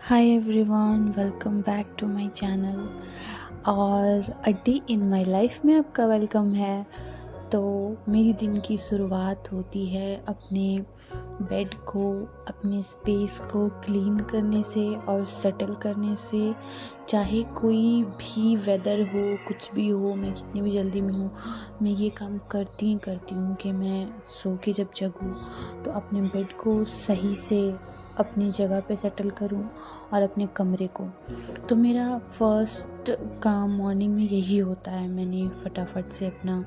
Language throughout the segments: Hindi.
Hi everyone, welcome back to my channel. और a day in my life में आपका वेलकम है। तो मेरी दिन की शुरुआत होती है अपने बेड को, अपने स्पेस को क्लीन करने से और सेटल करने से। चाहे कोई भी वेदर हो, कुछ भी हो, मैं कितनी भी जल्दी में हूँ, मैं ये काम करती हूँ कि मैं सो के जब जगूँ तो अपने बेड को सही से अपनी जगह पे सेटल करूँ और अपने कमरे को। तो मेरा फर्स्ट काम मॉर्निंग में यही होता है। मैंने फटाफट से अपना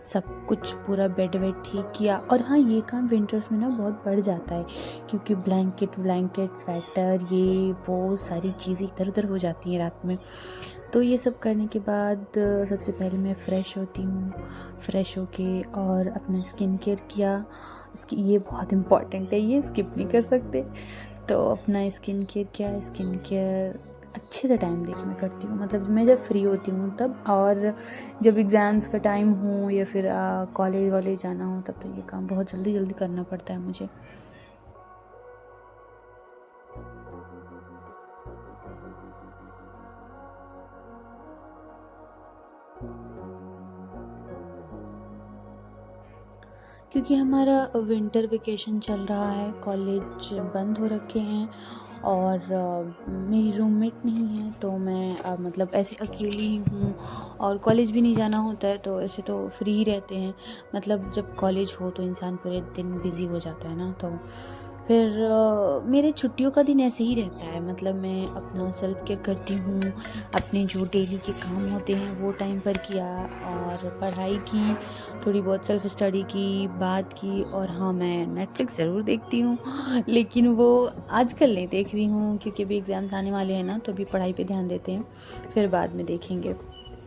सब कुछ पूरा बेड वेड ठीक किया। और हाँ, ये काम विंटर्स में ना बहुत बढ़ जाता है क्योंकि ब्लैंकेट स्वेटर ये वो सारी चीज़ें इधर उधर हो जाती हैं रात में। तो ये सब करने के बाद सबसे पहले मैं फ़्रेश होती हूँ। फ़्रेश होके और अपना स्किन केयर किया। ये बहुत इम्पॉर्टेंट है, ये स्किप नहीं कर सकते। तो अपना स्किन केयर किया। स्किन केयर अच्छे से टाइम देके मैं करती हूँ, मतलब मैं जब फ्री होती हूँ तब। और जब एग्ज़ाम्स का टाइम हो या फिर कॉलेज वॉलेज जाना हो तब तो ये काम बहुत जल्दी जल्दी करना पड़ता है मुझे। क्योंकि हमारा विंटर वेकेशन चल रहा है, कॉलेज बंद हो रखे हैं और मेरी रूममेट नहीं है। तो मैं मतलब ऐसे अकेली ही हूँ और कॉलेज भी नहीं जाना होता है, तो ऐसे तो फ्री ही रहते हैं। मतलब जब कॉलेज हो तो इंसान पूरे दिन बिज़ी हो जाता है ना। तो फिर मेरे छुट्टियों का दिन ऐसे ही रहता है। मतलब मैं अपना सेल्फ केयर करती हूँ, अपने जो डेली के काम होते हैं वो टाइम पर किया और पढ़ाई की, थोड़ी बहुत सेल्फ स्टडी की, बात की। और हाँ, मैं नेटफ्लिक्स ज़रूर देखती हूँ लेकिन वो आजकल नहीं देख रही हूँ क्योंकि अभी एग्ज़ाम्स आने वाले हैं ना, तो अभी पढ़ाई पे ध्यान देते हैं, फिर बाद में देखेंगे।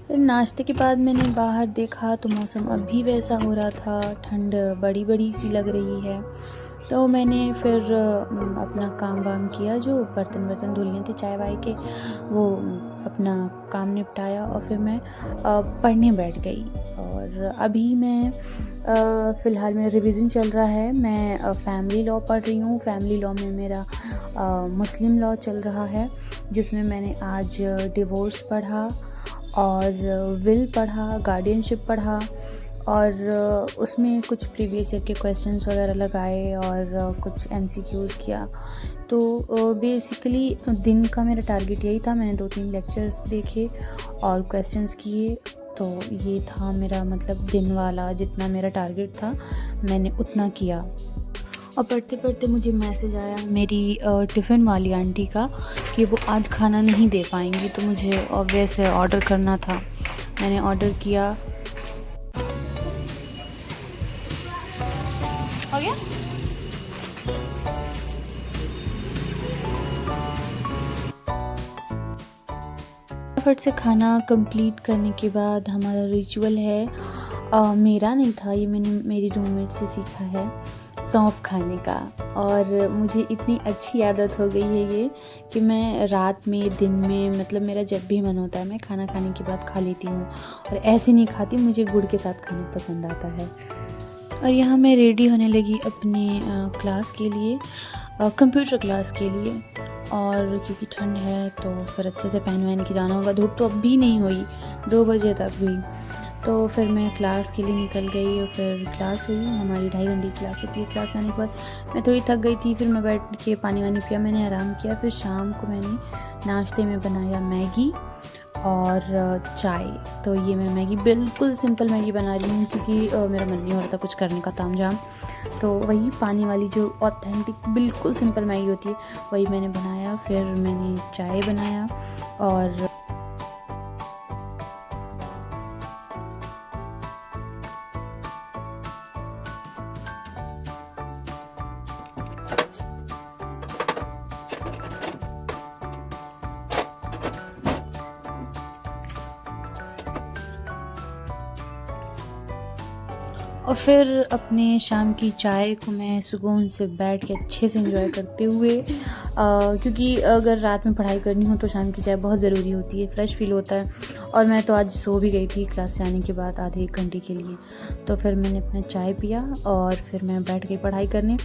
फिर नाश्ते के बाद मैंने बाहर देखा तो मौसम अभी वैसा हो रहा था, ठंड बड़ी बड़ी सी लग रही है। तो मैंने फिर अपना काम वाम किया, जो बर्तन वर्तन धुलने थे चाय वाय के, वो अपना काम निपटाया और फिर मैं पढ़ने बैठ गई। और अभी मैं फ़िलहाल मेरा रिवीजन चल रहा है। मैं फ़ैमिली लॉ पढ़ रही हूँ। फ़ैमिली लॉ में मेरा मुस्लिम लॉ चल रहा है, जिसमें मैंने आज डिवोर्स पढ़ा और विल पढ़ा, गार्डियनशिप पढ़ा। और उसमें कुछ प्रीवियस ईयर के क्वेश्चंस वगैरह लगाए और कुछ एमसीक्यूज़ किया। तो बेसिकली दिन का मेरा टारगेट यही था। मैंने 2-3 लेक्चर्स देखे और क्वेश्चंस किए। तो ये था मेरा मतलब दिन वाला, जितना मेरा टारगेट था मैंने उतना किया। और पढ़ते पढ़ते मुझे मैसेज आया मेरी टिफ़िन वाली आंटी का कि वो आज खाना नहीं दे पाएंगी, तो मुझे ऑब्वियस है ऑर्डर करना था। मैंने ऑर्डर किया। हो गया। फटाफट से खाना कंप्लीट करने के बाद हमारा रिचुअल है, मेरा नहीं था ये, मैंने मेरी रूममेट से सीखा है, सौंफ खाने का। और मुझे इतनी अच्छी आदत हो गई है ये कि मैं रात में, दिन में, मतलब मेरा जब भी मन होता है मैं खाना खाने के बाद खा लेती हूँ। और ऐसे नहीं खाती, मुझे गुड़ के साथ खाना पसंद आता है। और यहाँ मैं रेडी होने लगी अपने क्लास के लिए, कंप्यूटर क्लास के लिए। और क्योंकि ठंड है तो फिर अच्छे से पहन वहन के जाना होगा। धूप तो अब भी नहीं हुई, 2 बजे तक भी। तो फिर मैं क्लास के लिए निकल गई और फिर क्लास हुई। हमारी 2.5 घंटे की क्लास होती है। क्लास आने के बाद मैं थोड़ी थक गई थी, फिर मैं बैठ के पानी वानी पिया, मैंने आराम किया। फिर शाम को मैंने नाश्ते में बनाया मैगी और चाय। तो ये मैं मैगी बिल्कुल सिंपल मैगी बना रही हूँ क्योंकि मेरा मन नहीं हो रहा था कुछ करने का तामझाम। तो वही पानी वाली जो ऑथेंटिक बिल्कुल सिंपल मैगी होती है वही मैंने बनाया। फिर मैंने चाय बनाया और फिर अपने शाम की चाय को मैं सुकून से बैठ के अच्छे से एंजॉय करते हुए, क्योंकि अगर रात में पढ़ाई करनी हो तो शाम की चाय बहुत ज़रूरी होती है, फ़्रेश फील होता है। और मैं तो आज सो भी गई थी क्लास से आने के बाद आधे 1 घंटे के लिए। तो फिर मैंने अपना चाय पिया और फिर मैं बैठ गई पढ़ाई करने।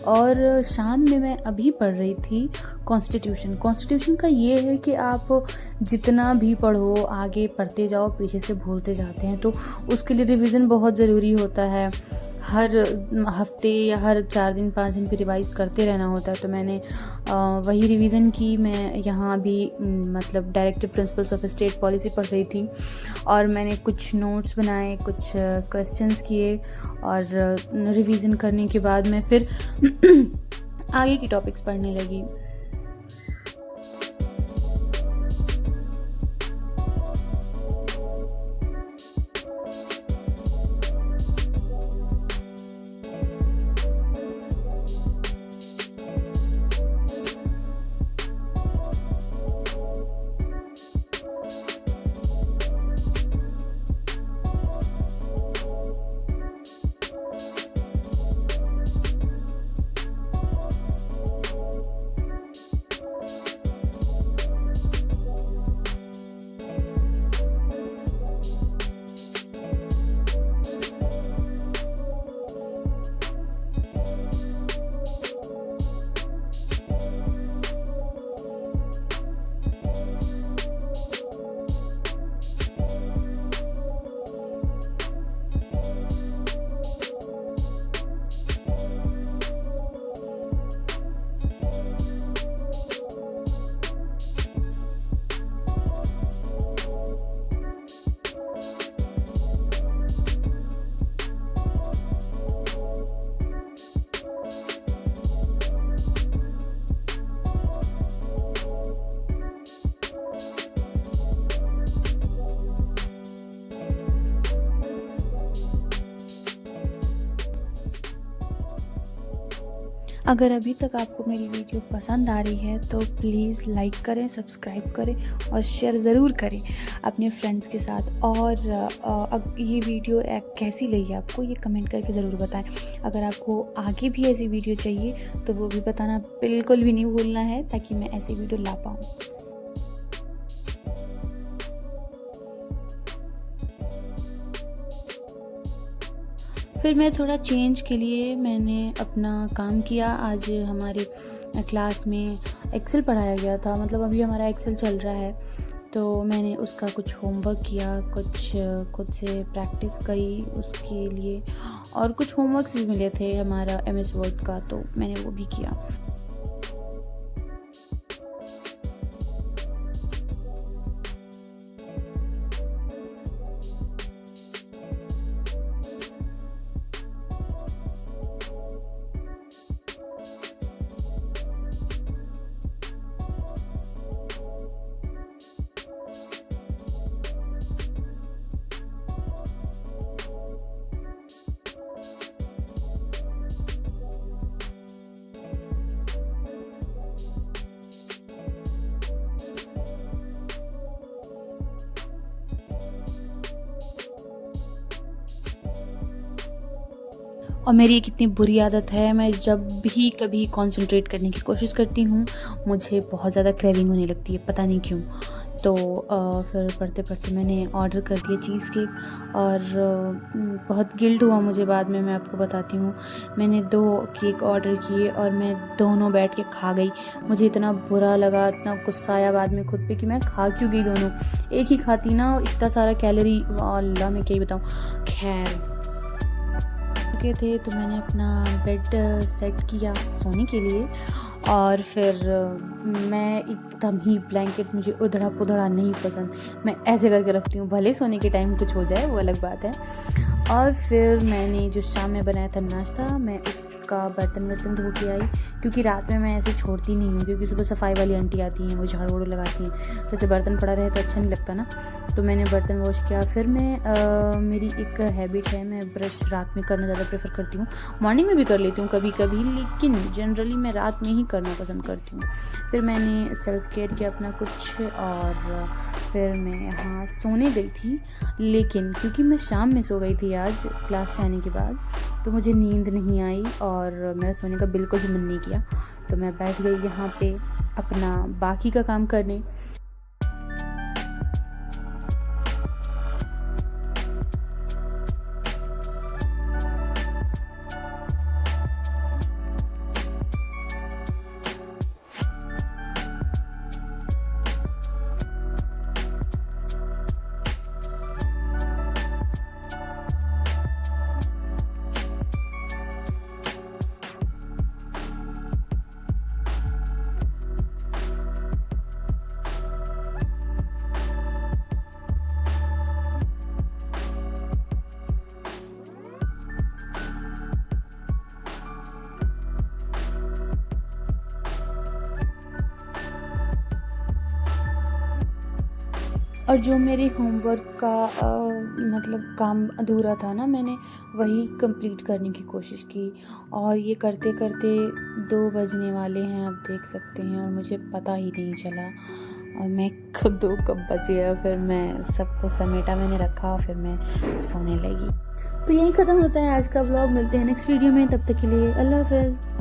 और शाम में मैं अभी पढ़ रही थी कॉन्स्टिट्यूशन। कॉन्स्टिट्यूशन का ये है कि आप जितना भी पढ़ो आगे पढ़ते जाओ, पीछे से भूलते जाते हैं, तो उसके लिए रिवीज़न बहुत ज़रूरी होता है। हर हफ्ते या हर 4 दिन 5 दिन पे रिवाइज़ करते रहना होता है। तो मैंने वही रिवीज़न की। मैं यहाँ भी मतलब directive principles of state policy पढ़ रही थी और मैंने कुछ नोट्स बनाए, कुछ क्वेश्चंस किए और रिवीज़न करने के बाद मैं फिर आगे की टॉपिक्स पढ़ने लगी। अगर अभी तक आपको मेरी वीडियो पसंद आ रही है तो प्लीज़ लाइक करें, सब्सक्राइब करें और शेयर ज़रूर करें अपने फ्रेंड्स के साथ। और ये वीडियो कैसी लगी आपको, ये कमेंट करके ज़रूर बताएं। अगर आपको आगे भी ऐसी वीडियो चाहिए तो वो भी बताना बिल्कुल भी नहीं भूलना है, ताकि मैं ऐसी वीडियो ला पाऊँ। फिर मैं थोड़ा चेंज के लिए मैंने अपना काम किया। आज हमारे क्लास में एक्सेल पढ़ाया गया था, मतलब अभी हमारा एक्सेल चल रहा है, तो मैंने उसका कुछ होमवर्क किया, कुछ खुद से प्रैक्टिस करी उसके लिए, और कुछ होमवर्क्स भी मिले थे हमारा MS वर्ड का, तो मैंने वो भी किया। और मेरी एक इतनी बुरी आदत है, मैं जब भी कभी कंसंट्रेट करने की कोशिश करती हूँ मुझे बहुत ज़्यादा क्रेविंग होने लगती है, पता नहीं क्यों। तो फिर पढ़ते पढ़ते मैंने ऑर्डर कर दिया चीज़ केक, और बहुत गिल्ट हुआ मुझे बाद में, मैं आपको बताती हूँ। मैंने 2 केक ऑर्डर किए और मैं दोनों बैठ के खा गई। मुझे इतना बुरा लगा, इतना गुस्सा आया बाद में खुद पे कि मैं खा क्यों गई दोनों। एक ही खाती ना, इतना सारा कैलोरी, अल्लाह मैं क्या ही बताऊँ। खैर चुके थे तो मैंने अपना बेड सेट किया सोने के लिए, और फिर मैं एकदम ही ब्लैंकेट, मुझे उधड़ा पुधड़ा नहीं पसंद, मैं ऐसे करके रखती हूँ, भले सोने के टाइम कुछ हो जाए वो अलग बात है। और फिर मैंने जो शाम में बनाया था नाश्ता, मैं उसका बर्तन वर्तन धो के आई, क्योंकि रात में मैं ऐसे छोड़ती नहीं हूँ, क्योंकि सुबह सफाई वाली आंटी आती हैं, वो झाड़ू वाड़ू लगाती हैं, जैसे बर्तन पड़ा रहे तो अच्छा नहीं लगता ना। तो मैंने बर्तन वॉश किया। फिर मैं मेरी एक हैबिट है, मैं ब्रश रात में करना ज़्यादा प्रेफर करती हूँ, मॉर्निंग में भी कर लेती हूँ कभी कभी, लेकिन जनरली मैं रात में ही करना पसंद करती हूँ। फिर मैंने सेल्फ़ केयर किया अपना कुछ, और फिर मैं यहाँ सोने गई थी, लेकिन क्योंकि मैं शाम में सो गई थी आज क्लास से आने के बाद, तो मुझे नींद नहीं आई और मेरा सोने का बिल्कुल भी मन नहीं किया। तो मैं बैठ गई यहाँ पे अपना बाकी का काम करने। और जो मेरे होमवर्क का मतलब काम अधूरा था ना, मैंने वही कंप्लीट करने की कोशिश की और ये करते-करते 2 बजने वाले हैं, आप देख सकते हैं, और मुझे पता ही नहीं चला और मैं कब 2 कब बज गया, फिर मैं सबको समेटा मैंने रखा, फिर मैं सोने लगी। तो यहीं ख़त्म होता है आज का व्लॉग। मिलते हैं नेक्स्ट वीडियो में, तब तक के लिए अल्लाह हाफ़िज़।